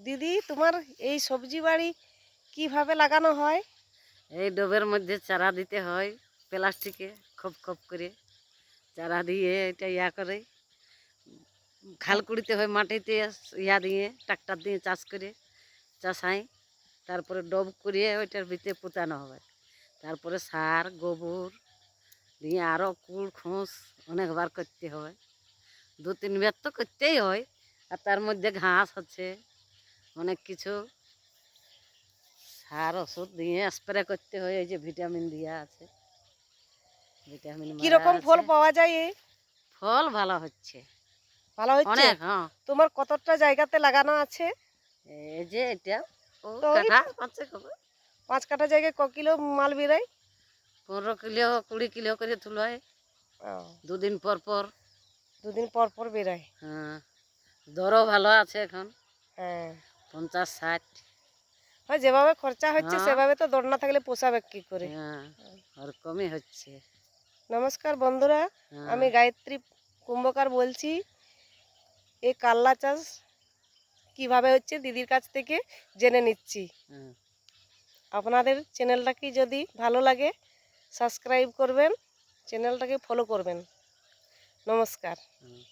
দিদি, তোমার এই সবজি বাড়ি কিভাবে লাগানো হয়? এই ডবের মধ্যে চারা দিতে হয় প্লাস্টিকে, খপ খপ করে চারা দিয়ে এটা করে খাল কুড়িতে হয় মাটিতে, দিয়ে ট্রাক্টর দিয়ে চাষ করে চাষাই, তারপরে ডব করিয়ে ওইটার ভিতরে পোতানো হবে, তারপরে সার গোবর দিয়ে আরও কুল খুঁস অনেকবার করতে হয়, 2-3 বার তো করতেই হয়। আর তার মধ্যে ঘাস আছে, অনেক কিছু সার ওষুধ দিয়ে স্প্রে করতে হয়। এই যে ভিটামিন দেওয়া আছে, ভিটামিন কিরকম ফল পাওয়া যায়? ফল ভালো হচ্ছে, ভালো হচ্ছে? অনেক। হ্যাঁ, তোমার কতটা জায়গাতে লাগানো আছে? এই যে এটা ও তো ওই কাঠা আছে, 5 কাঠা জায়গায় ক কিলো মাল বেরোয়? 15 কিলো 20 কিলো করে তুলায়, ও, 2 দিন পর পর। 2 দিন পর পর বেরোয়। হ্যাঁ, দরও ভালো আছে এখন, হ্যাঁ, 50-60। হয় যেভাবে খরচা হচ্ছে হ্যাঁ, সেভাবে তো দর না থাকলে পোষাবে কি করে? হ্যাঁ, আর কমই হচ্ছে। নমস্কার বন্ধুরা, হ্যাঁ, আমি গায়ত্রী কুম্ভকার বলছি। এই কাল্লা চাষ কিভাবে হচ্ছে দিদির কাছ থেকে জেনে নিচ্ছি। হ্যাঁ, আপনাদের চ্যানেলটাকে যদি ভালো লাগে সাবস্ক্রাইব করবেন, চ্যানেলটাকে ফলো করবেন। নমস্কার। হ্যাঁ।